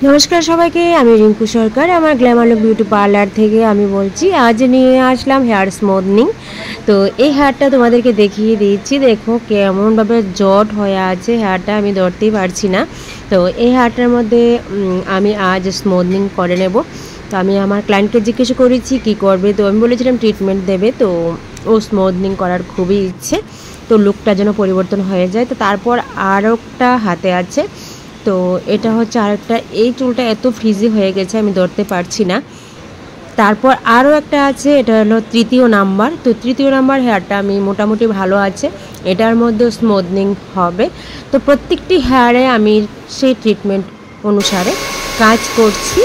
नमस्कार सबाइके आमी रिंकू सरकार आमार ग्लैमार लुक बिউটি पार्लार থেকে আমি বলছি। আজ নিয়ে আসলাম হেয়ার স্মুথনিং। তো এই হেয়ারটা তোমাদেরকে দেখিয়ে দিচ্ছি। দেখো কেমন ভাবে জট হয়ে আছে হেয়ারটা, আমি ধরতেই পারছি না। তো এই হেয়ারটার মধ্যে আমি আজ স্মুথনিং করে নেব। তো আমি আমার ক্লায়েন্টকে জিজ্ঞেস করেছি কি করবে, তো আমি বলেছিলাম ট্রিটমেন্ট দেবে। তো ও স্মুথনিং করার খুবই ইচ্ছে, তো লুকটা যেন পরিবর্তন হয়ে যায়। তো তারপর আরও একটা হাতে আছে, তো এটা হচ্ছে আরেকটা। এই চুলটা এত ফ্রিজি হয়ে গেছে আমি ধরতে পারছি না। তারপর আরও একটা আছে, এটা হলো তৃতীয় নাম্বার। তো তৃতীয় নাম্বার হেয়ারটা আমি মোটামুটি ভালো আছে, এটার মধ্যে স্মুথনিং হবে। তো প্রত্যেকটি হেয়ারে আমি সেই ট্রিটমেন্ট অনুসারে কাজ করছি।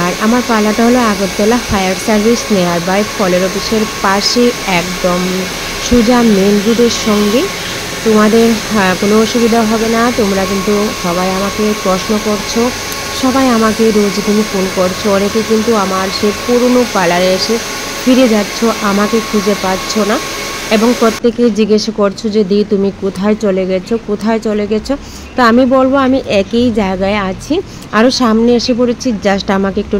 আর আমার পার্লারটা হলো Agartala fire service near by ফলের অফিসের পাশে, একদম সোজা মেন রোডের সঙ্গে। তোমাদের কোনো অসুবিধা হবে না। তোমরা কিন্তু সবাই আমাকে প্রশ্ন করছো, সবাই আমাকে রোজদিনই ফোন করছো। অনেকে কিন্তু আমার সে পুরনো পার্লারে এসে ফিরে যাচ্ছ, আমাকে খুঁজে পাচ্ছ না, এবং প্রত্যেকে জিজ্ঞেস করছো যে দি তুমি কোথায় চলে গেছো, কোথায় চলে গেছো। তো আমি বলবো আমি একই জায়গায় আছি, আরও সামনে এসে পড়েছি, জাস্ট আমাকে একটু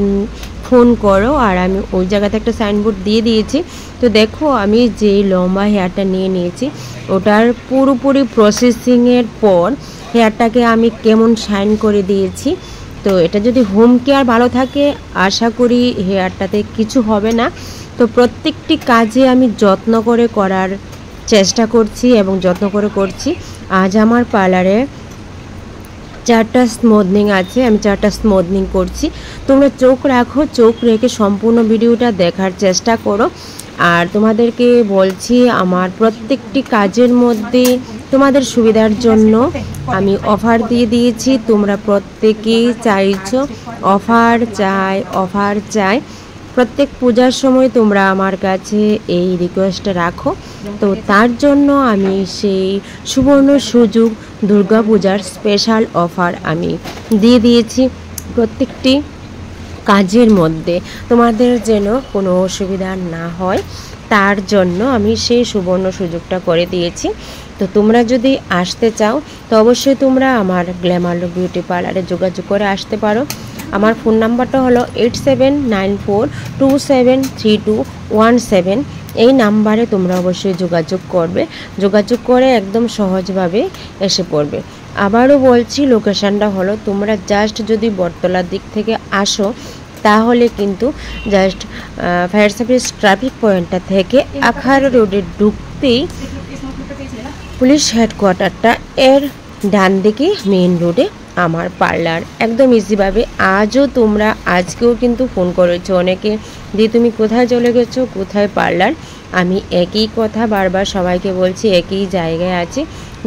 ফোন করো। আর আমি ওই জায়গাতে একটা সাইনবোর্ড দিয়ে দিয়েছি। তো দেখো আমি যেই লম্বা হেয়ারটা নিয়ে নিয়েছি ওটার পুরোপুরি প্রসেসিংয়ের পর হেয়ারটাকে আমি কেমন শাইন করে দিয়েছি। তো এটা যদি হোম কেয়ার ভালো থাকে আশা করি হেয়ারটাতে কিছু হবে না। তো প্রত্যেকটি কাজে আমি যত্ন করে করার চেষ্টা করছি এবং যত্ন করে করছি। আজ আমার পার্লারে 4টা স্মুথনিং আছে, আমি 4টা স্মুথনিং করছি। তোমরা চোখ রাখো, চোখ রেখে সম্পূর্ণ ভিডিওটা দেখার চেষ্টা করো। আর তোমাদেরকে বলছি আমার প্রত্যেকটি কাজের মধ্যে তোমাদের সুবিধার জন্য আমি অফার দিয়ে দিয়েছি। তোমরা প্রত্যেকেই চাইছো অফার চাই। প্রত্যেক পূজার সময় তোমরা আমার কাছে এই রিকোয়েস্টটা রাখো। তো তার জন্য আমি সেই সুবর্ণ সুযোগ দুর্গা পূজার স্পেশাল অফার আমি দিয়ে দিয়েছি। প্রত্যেকটি কাজের মধ্যে তোমাদের যেন কোনো অসুবিধা না হয় তার জন্য আমি সেই সুবর্ণ সুযোগটা করে দিয়েছি। তো তোমরা যদি আসতে চাও তো অবশ্যই তোমরা আমার গ্ল্যামার লুক বিউটি পার্লারে যোগাযোগ করে আসতে পারো। আমার ফোন নাম্বারটা হলো 8794273217। এই নাম্বারে তোমরা অবশ্যই যোগাযোগ করবে, যোগাযোগ করে একদম সহজভাবে এসে পড়বে। আবারও বলছি লোকেশানটা হলো, তোমরা জাস্ট যদি বটতলার দিক থেকে আসো তাহলে কিন্তু জাস্ট ফায়ার সার্ভিস ট্রাফিক পয়েন্টটা থেকে আখার রোডে ঢুকতেই পুলিশ হেডকোয়ার্টারটা এর ডান দিকে মেইন রোডে আমার পার্লার, একদম ইজিভাবে। আজকেও কিন্তু ফোন করেছো অনেকে, দিয়ে তুমি কোথায় চলে গেছো, কোথায় পার্লার। আমি একই কথা বারবার সবাইকে বলছি, একই জায়গায় আছি,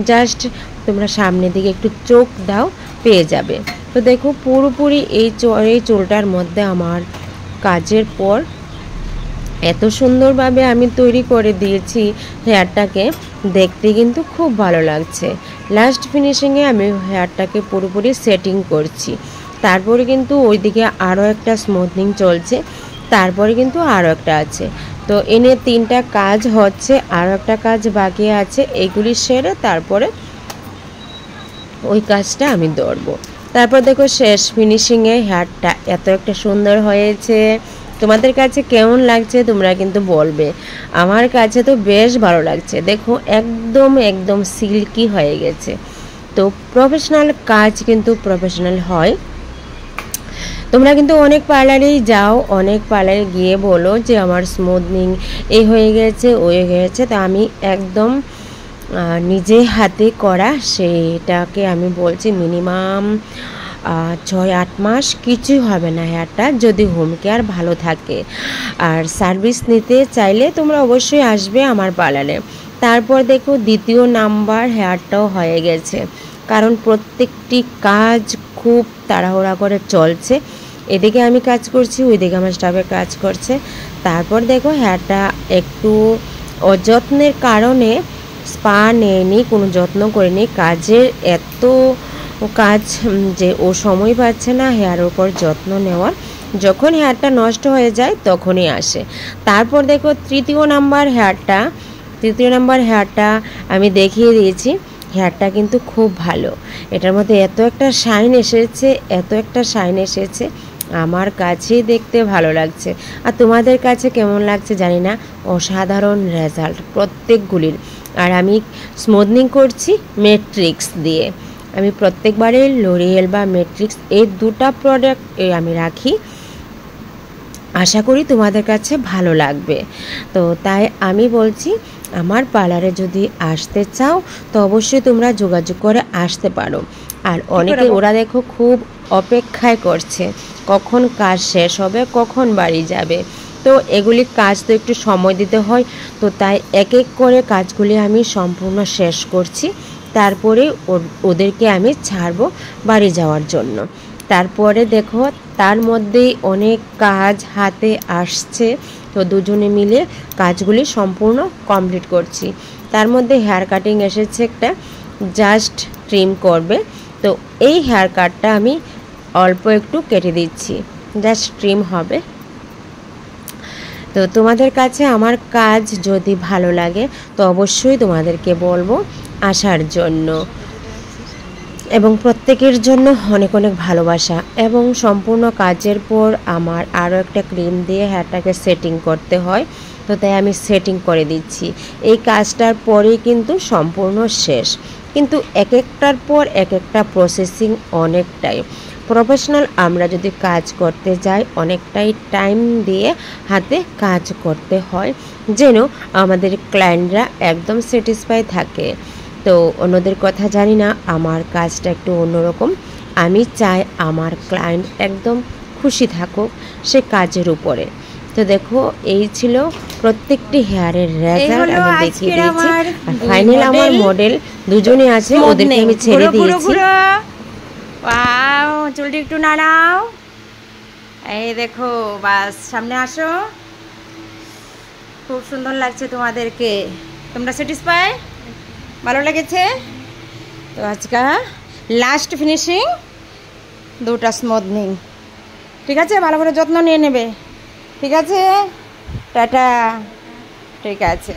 জাস্ট তোমরা সামনের দিকে একটু চোখ দাও পেয়ে যাবে। তো দেখো পুরোপুরি এই চুলটার মধ্যে আমার কাজের পর এত সুন্দরভাবে আমি তৈরি করে দিয়েছি হেয়ারটাকে, দেখতে কিন্তু খুব ভালো লাগছে। লাস্ট ফিনিশিংয়ে আমি হেয়ারটাকে পুরোপুরি সেটিং করছি। তারপরে কিন্তু ওইদিকে আরও একটা স্মুথনিং চলছে, তারপরে কিন্তু আরও একটা আছে। তো এনে 3টা কাজ হচ্ছে, আরও একটা কাজ বাকি আছে। এইগুলি সেরে তারপরে ওই কাজটা আমি ধরবো। তারপর দেখো শেষ ফিনিশিংয়ে হেয়ারটা এত একটা সুন্দর হয়েছে। তোমাদের কাছে কেমন লাগছে তোমরা কিন্তু বলবে। আমার কাছে তো বেশ ভালো লাগছে। দেখো একদম সিল্কি হয়ে গেছে। তো প্রফেশনাল কাজ কিন্তু প্রফেশনাল হয়। তোমরা কিন্তু অনেক পার্লারেই যাও, অনেক পার্লারে গিয়ে বলো যে আমার স্মুথনিং এই হয়ে গেছে ওই হয়ে গেছে। তা আমি একদম নিজে হাতে করা, সেটাকে আমি বলছি মিনিমাম 6-8 মাস কিছুই হবে না হেয়ারটা, যদি হোম কেয়ার ভালো থাকে। আর সার্ভিস নিতে চাইলে তোমরা অবশ্যই আসবে আমার পার্লারে। তারপর দেখো 2য় নাম্বার হেয়ারটাও হয়ে গেছে, কারণ প্রত্যেকটি কাজ খুব তাড়াহুড়া করে চলছে। এদিকে আমি কাজ করছি, ওইদিকে আমার স্টাফে কাজ করছে। তারপর দেখো হেয়ারটা একটু অযত্নের কারণে স্পা নেয়নি, কোনো যত্ন করেনি। কাজের এত কাজ যে ও সময় পাচ্ছে না হেয়ারের উপর যত্ন নেওয়ার। যখন হেয়ারটা নষ্ট হয়ে যায় তখনই আসে। তারপর দেখো তৃতীয় নাম্বার হেয়ারটা আমি দেখিয়ে দিয়েছি। হেয়ারটা কিন্তু খুব ভালো। এটার মধ্যে এত একটা শাইন এসেছে, আমার কাছেই দেখতে ভালো লাগছে। আর তোমাদের কাছে কেমন লাগছে জানি না। অসাধারণ রেজাল্ট প্রত্যেকগুলির। আর আমি স্মুথনিং করছি ম্যাট্রিক্স দিয়ে। আমি প্রত্যেকবারে লরিয়েল বা ম্যাট্রিক্স এই দুটো প্রোডাক্ট আমি রাখি। আশা করি তোমাদের কাছে ভালো লাগবে। তো তাই আমি বলছি, আমার পার্লারে যদি আসতে চাও তো অবশ্যই তোমরা যোগাযোগ করে আসতে পারো। আর অনেকে ওরা দেখো খুব অপেক্ষায় করছে কখন কাজ শেষ হবে, কখন বাড়ি যাবে। তো এগুলি কাজ তো একটু সময় দিতে হয়, তো তাই এক এক করে কাজগুলি আমি সম্পূর্ণ শেষ করছি। তারপরে ওদেরকে আমি ছাড়বো বাড়ি যাওয়ার জন্য। তারপরে দেখো তার মধ্যেই অনেক কাজ হাতে আসছে, তো দুজনে মিলে কাজগুলি সম্পূর্ণ কমপ্লিট করছি। তার মধ্যে হেয়ার কাটিং এসেছে একটা, জাস্ট ট্রিম করবে। তো এই হেয়ার কাটটা আমি অল্প একটু কেটে দিচ্ছি, জাস্ট ট্রিম হবে। তো তোমাদের কাছে আমার কাজ যদি ভালো লাগে তো অবশ্যই তোমাদেরকে বলবো আসার জন্য। এবং প্রত্যেকের জন্য অনেক অনেক ভালোবাসা। এবং সম্পূর্ণ কাজের পর আমার আরও একটা ক্রিম দিয়ে হেয়ারটাকে সেটিং করতে হয়, তো তাই আমি সেটিং করে দিচ্ছি। এই কাজটার পরেই কিন্তু সম্পূর্ণ শেষ। কিন্তু এক একটার পর এক একটা প্রসেসিং অনেকটাই প্রফেশনাল। আমরা যদি কাজ করতে যাই অনেকটাই টাইম দিয়ে হাতে কাজ করতে হয়, যেন আমাদের ক্লায়েন্টরা একদম স্যাটিসফাই থাকে। তো অন্যদের কথা জানি না, আমার কাজটা একটু অন্যরকম। আমি চাই আমার ক্লায়েন্ট একদম খুশি থাকুক সে কাজের উপরে। তো দেখো এই ছিল প্রত্যেকটি হেয়ারের রেজাল্ট আমি দেখিয়ে দিয়েছি। আর ফাইনাল আমার মডেল দুজনে আছে, ওদেরকে আমি ছেড়ে দিয়েছি। ওয়াও, চুলটি একটু নাড়াও। এই দেখো, বাস সামনে আসো। খুব সুন্দর লাগছে তোমাদেরকে। তোমরা স্যাটিসফাই? ভালো লেগেছে? তো আজকে লাস্ট ফিনিশিং, দুটা স্মুথনিং। ঠিক আছে, ভালো করে যত্ন নিয়ে নেবে। ঠিক আছে, টাটা। ঠিক আছে।